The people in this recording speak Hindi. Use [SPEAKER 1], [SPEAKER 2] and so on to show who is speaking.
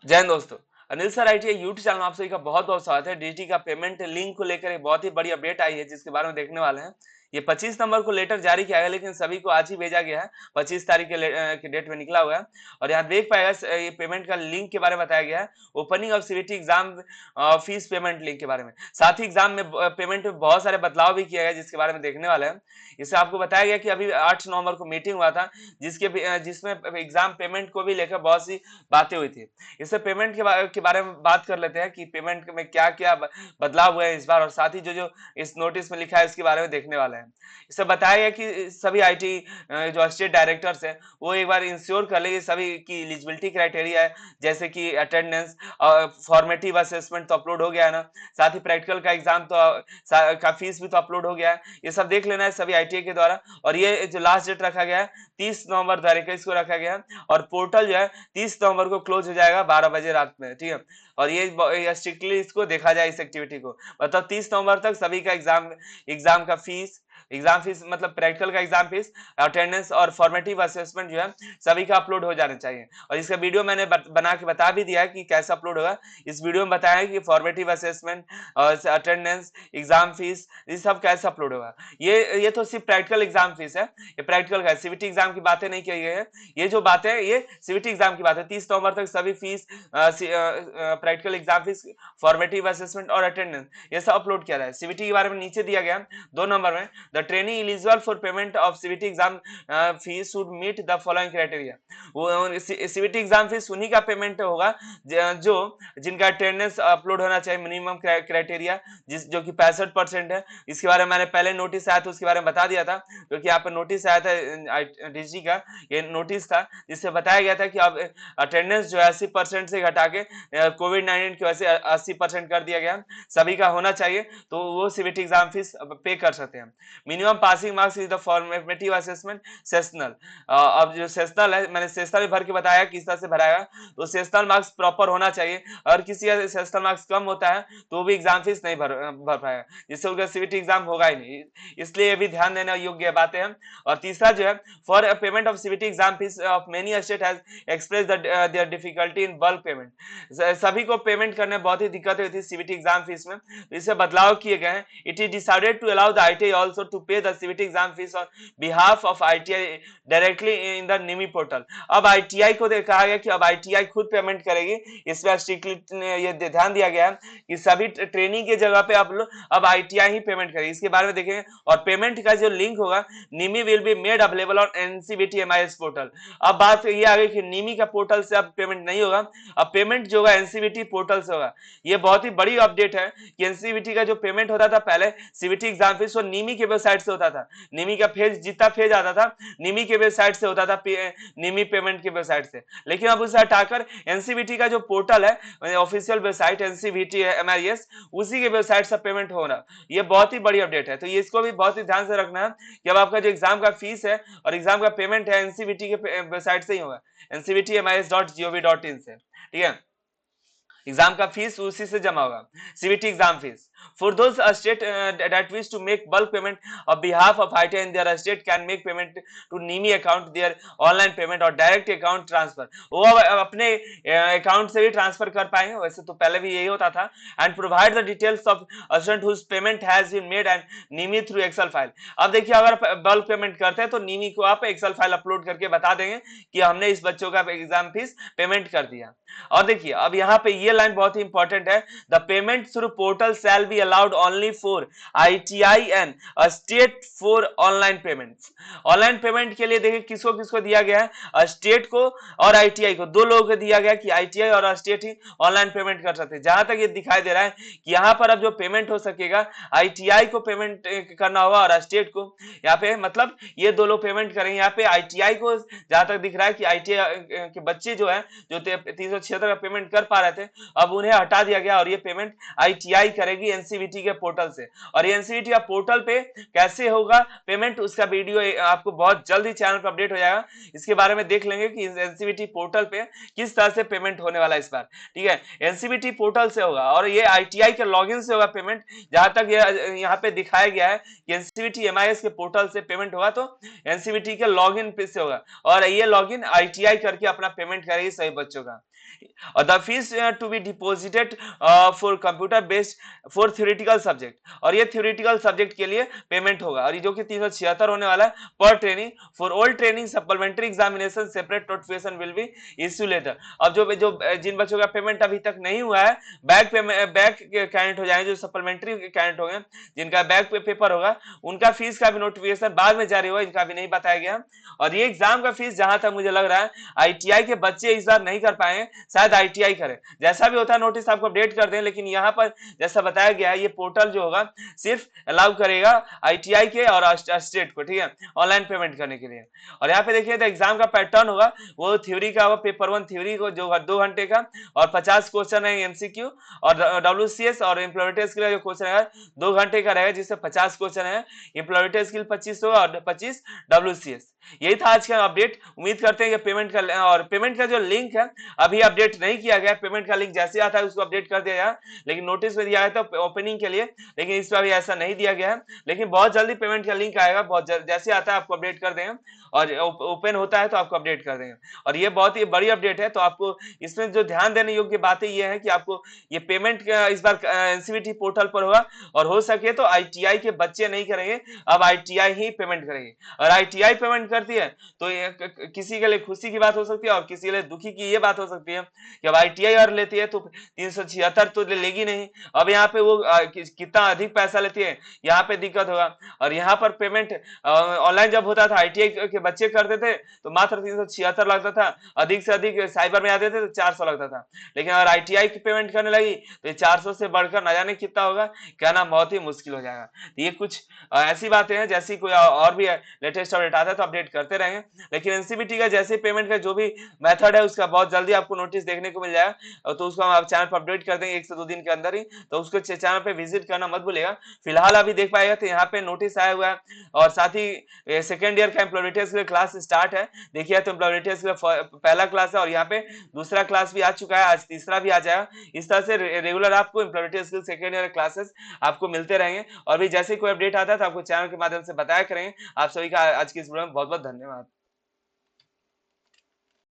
[SPEAKER 1] जय हिंद दोस्तों। Anil sir ITI YouTube channel में आप सभी का बहुत बहुत स्वागत है। डीटी का पेमेंट लिंक को लेकर एक बहुत ही बड़ी अपडेट आई है जिसके बारे में देखने वाले हैं। ये 25 नंबर को लेटर जारी किया गया लेकिन सभी को आज ही भेजा गया है। 25 तारीख के डेट में निकला हुआ है और यहाँ देख पाएगा ये पेमेंट का लिंक के बारे में बताया गया है। Opening of CBT exam fees payment link के बारे में, साथ ही एग्जाम में पेमेंट में बहुत सारे बदलाव भी किया गया जिसके बारे में देखने वाले हैं। इससे आपको बताया गया कि अभी 8 नवंबर को मीटिंग हुआ था जिसमें एग्जाम पेमेंट को भी लेकर बहुत सी बातें हुई थी। इससे पेमेंट के बारे में बात कर लेते हैं कि पेमेंट में क्या क्या बदलाव हुए हैं इस बार, और साथ ही जो जो इस नोटिस में लिखा है इसके बारे में देखने वाले हैं। इससे बताया गया कि सभी आईटी जो स्टेट डायरेक्टर्स है वो एक बार इंश्योर कर ले सभी की एलिजिबिलिटी क्राइटेरिया है, जैसे कि अटेंडेंस, फॉर्मेटिव असेसमेंट तो अपलोड हो गया है ना, साथ ही प्रैक्टिकल का एग्जाम तो का फीस भी तो अपलोड हो गया है। ये सब देख लेना है सभी आईटीआई के द्वारा। और ये जो लास्ट डेट रखा गया है 30 नवंबर 2021 को रखा गया है और पोर्टल जो है 30 नवंबर को क्लोज हो जाएगा 12 बजे रात में, ठीक है। और ये स्ट्रिक्टली इसको देखा जाए इस एक्टिविटी को, मतलब 30 नवंबर तक सभी का एग्जाम का फीस, एग्जाम फीस मतलब प्रैक्टिकल का एग्जाम फीस, अटेंडेंस और फॉर्मेटिव असेसमेंट जो है सभी का अपलोड हो जाना चाहिए। और इसका वीडियो मैंने बना के बता भी दिया है कि कैसे अपलोड होगा। इस वीडियो में बताया है कि फॉर्मेटिव असेसमेंट और अटेंडेंस, एग्जाम फीस, ये सब कैसे अपलोड होगा। ये तो सिर्फ प्रैक्टिकल एग्जाम फीस है, ये प्रैक्टिकल का सीबीटी एग्जाम की बातें नहीं की गई है। ये जो बात है ये सीबीटी एग्जाम की बात है। 30 नवंबर तक सभी fees, practical exam fees, formative assessment और अटेंडेंस ये सब अपलोड किया जाए। सीबीटी के बारे में नीचे दिया गया 2 नंबर में, the training eligible for payment of CBT exam fee should meet the following criteria. वो सीबीटी एग्जाम फीस उन्हीं का पेमेंट होगा जो जिनका अटेंडेंस अपलोड होना चाहिए मिनिमम क्राइटेरिया, जिस जो कि 65% है। इसके बारे में मैंने पहले नोटिस आया था उसके बारे में बता दिया था, क्योंकि यहाँ पर नोटिस आया था डीजी का, ये नोटिस था जिससे बताया गया था कि अब अटेंडेंस जो है 80% से घटा के कोविड 19 की वजह से 80% कर दिया गया, सभी का होना चाहिए, तो वो सीबीटी एग्जाम फीस पे कर सकते हैं। Minimum passing marks is the formative assessment sessional. अब जो सेशनल है मैंने सेशनल भी भर के बताया किस तरह से भराएगा, तो सेशनल मार्क्स प्रॉपर होना चाहिए। अगर किसी का सेशनल मार्क्स कम होता है तो भी एग्जाम फीस नहीं भर पाएगा, जिससे उनका सीबीटी एग्जाम होगा ही नहीं। इसलिए ये भी ध्यान देने योग्य बातें हैं। और तीसरा जो है, for payment of CBT exam fees of many state has express their difficulty in bulk payment. सभी को पेमेंट करने में बहुत ही दिक्कत हुई थी सीबीटी एग्जाम फीस में, तो इससे बदलाव किए गए हैं। It is decided to allow the ITI also to pay the CBT exam fees on behalf of ITI directly in the NIMI portal. अब आईटीआई को कहा गया कि अब आईटीआई खुद पेमेंट करेगी। इसमें स्ट्रिक्टली ये ध्यान दिया गया है कि सभी ट्रेनिंग की जगह पे आप लोग अब आईटीआई ही पेमेंट करेगी। इसके बारे में देखेंगे। और पेमेंट का जो लिंक होगा, NIMI will be made available on NCBT MIS portal. अब बात ये आ गई कि निमी का पोर्टल से अब पेमेंट नहीं होगा, अब पेमेंट जो होगा एनसीबीटी पोर्टल से होगा। ये बहुत ही बड़ी अपडेट है कि एनसीबीटी का जो पेमेंट होता था पहले सीबीटी एग्जाम फीस, वो निमी के वेबसाइट से होता था। निमी का फेज जितना फेज आता था निमी के वेबसाइट से होता था, निमी पेमेंट के वेबसाइट से। लेकिन अब उसे हटाकर एनसीबीटी का जो पोर्टल है, ऑफिशियल वेबसाइट एनसीबीटी एमआईएस, उसी के वेबसाइट से पेमेंट होना, ये बहुत ही बड़ी अपडेट है। तो ये इसको भी बहुत ही ध्यान से रखना है कि अब आपका जो एग्जाम का फीस है और एग्जाम का पेमेंट है एनसीबीटी के वेबसाइट से ही होगा, ncbtmis.gov.in से, ठीक है। एग्जाम का फीस उसी से जमा होगा, CBT exam fees. For those state that wish to make bulk payment on behalf of IIT in their state can make payment to NIMI account, their online payment और direct account transfer। वो अपने अकाउंट से भी ट्रांसफर कर पाएंगे, वैसे तो पहले भी यही होता था। And provide the details of student whose payment has been made and NIMI through Excel file. अब देखिए, अगर बल्क पेमेंट करते हैं तो निमी को आप एक्सेल फाइल अपलोड करके बता देंगे कि हमने इस बच्चों का एग्जाम फीस पेमेंट कर दिया। और देखिए अब यहाँ पे ये लाइन बहुत ही इंपॉर्टेंट है, the payment through portal shall be allowed only for ITI and state for online payment. Online payment के लिए देखिए किसको किसको दिया गया है, स्टेट को और आईटीआई को, दो लोगों को दिया गया कि आईटीआई और स्टेट ही ऑनलाइन पेमेंट कर सकते हैं। जहां तक ये दिखाई दे रहा है कि यहाँ पर अब जो पेमेंट हो सकेगा आईटीआई को पेमेंट करना होगा और स्टेट को, यहाँ पे मतलब ये दो लोग पेमेंट करेंगे। यहाँ पे आईटीआई को जहां तक दिख रहा है कि आईटीआई के बच्चे जो है जो 376 का पेमेंट कर पा रहे थे, अब उन्हें हटा दिया गया और ये पेमेंट ITI करेगी एनसीवीटी के पोर्टल से। और ये एनसीवीटी का पोर्टल पे कैसे होगा पेमेंट, उसका वीडियो आपको बहुत जल्द ही चैनल पर अपडेट हो जाएगा। इसके बारे में देख लेंगे कि एनसीवीटी पोर्टल पे किस तरह से पेमेंट होने वाला है इस बार, ठीक है। एनसीवीटी पोर्टल से होगा और ये ITI के लॉगिन से होगा पेमेंट। जहां तक ये यहाँ पे दिखाया गया है कि एनसीवीटी MIS के पोर्टल से पेमेंट होगा तो एनसीवीटी के लॉगिन पे से होगा और ये लॉगिन ITI करके अपना पेमेंट करेगी सभी बच्चों का। और the fee to be deposited for computer based for theoretical subject, और ये थ्योरेटिकल सब्जेक्ट के लिए पेमेंट होगा और ये जो कि 376 होने वाला है पर training. For all training supplementary examination separate notification will be issue later. अब जो जो जिन बच्चों का पेमेंट अभी तक नहीं हुआ है, बैक कैंडिडेट हो जाएंगे, जो सप्लीमेंट्री कैंडिडेट हो गए जिनका बैक पेपर होगा, उनका फीस का भी नोटिफिकेशन बाद में जारी होगा, इनका भी नहीं बताया गया। और ये एग्जाम का फीस जहां तक मुझे लग रहा है ITI के बच्चे इस बार नहीं कर पाए, शायद ITI करे। जैसा भी होता है नोटिस आपको अपडेट कर दें, लेकिन यहाँ पर जैसा बताया गया है ये पोर्टल जो होगा सिर्फ अलाउ करेगा ITI के और स्टेट को, ठीक है, ऑनलाइन पेमेंट करने के लिए। और यहाँ पे देखिए तो एग्जाम का पैटर्न होगा वो थ्योरी का होगा, पेपर 1 थ्योरी को जो 2 घंटे का और 50 क्वेश्चन है MCQ, और WCS और एम्प्लॉयमेंट स्किल का जो क्वेश्चन है 2 घंटे का रहेगा जिससे 50 क्वेश्चन है, एम्प्लॉयमेंट स्किल 25 होगा और 25 WCS। यही था आज का अपडेट। उम्मीद करते हैं कि पेमेंट का और पेमेंट का जो लिंक है अभी अपडेट नहीं किया गया। पेमेंट का लिंक जैसे आता है उसको अपडेट कर दिया जाए, लेकिन नोटिस में दिया गया था ओपनिंग के लिए, लेकिन इस बार भी ऐसा नहीं दिया गया है। लेकिन बहुत जल्दी पेमेंट का लिंक आएगा, बहुत जैसे आता है आपको अपडेट कर देंगे और ओपन होता है तो आपको अपडेट कर देंगे। और ये बहुत ही बड़ी अपडेट है, तो आपको इसमें जो ध्यान देने योग्य बातें ये है कि आपको ये पेमेंट इस बार एनसीवीटी पोर्टल पर होगा और हो सके तो ITI के बच्चे नहीं करेंगे, अब ITI ही पेमेंट करेंगे। और ITI पेमेंट करती है तो ये किसी के लिए खुशी की बात हो सकती है और किसी के लिए दुखी की ये बात हो सकती है कि अब ITI और लेती है तो 376 तो लेगी नहीं। अब यहाँ पे वो कितना अधिक पैसा लेती है, यहाँ पे दिक्कत होगा। और यहाँ पर पेमेंट ऑनलाइन जब होता था ITI के बच्चे करते थे तो मात्र 376 लगता था, अधिक से अधिक साइबर में आते थे तो 400 लगता था। लेकिन अगर ITI की पेमेंट करने लगी तो 400 से बढ़कर न जाने कितना होगा, कहना बहुत ही मुश्किल हो जाएगा। ये कुछ ऐसी बातें हैं, जैसी कोई और भी लेटेस्ट अपडेट आता है तो अपडेट करते रहेंगे। लेकिन एनसीवीटी का जैसे पेमेंट का जो भी मेथड है उसका बहुत जल्दी आपको नोटिस देखने को मिल जाएगा, तो उसको हम आप चैनल पर अपडेट कर देंगे 1 से 2 दिन के अंदर ही, तो उसको चैनल पे विजिट करना मत भूलिएगा। फिलहाल अभी देख पाएगा तो यहाँ पे नोटिस आया हुआ है और साथ ही सेकेंड ईयर का एम्प्लॉयमेंट के लिए क्लास स्टार्ट है। देखिए तो एम्प्लॉयमेंट के लिए पहला क्लास है और यहाँ पे दूसरा क्लास भी आ चुका है, आज तीसरा भी आ जाएगा। इस तरह से रेगुलर आपको employment skill second year classes आपको मिलते रहेंगे और भी जैसे कोई अपडेट आता है तो आपको चैनल के माध्यम से बताया करेंगे। आप सभी का आज की इस वीडियो में बहुत बहुत धन्यवाद।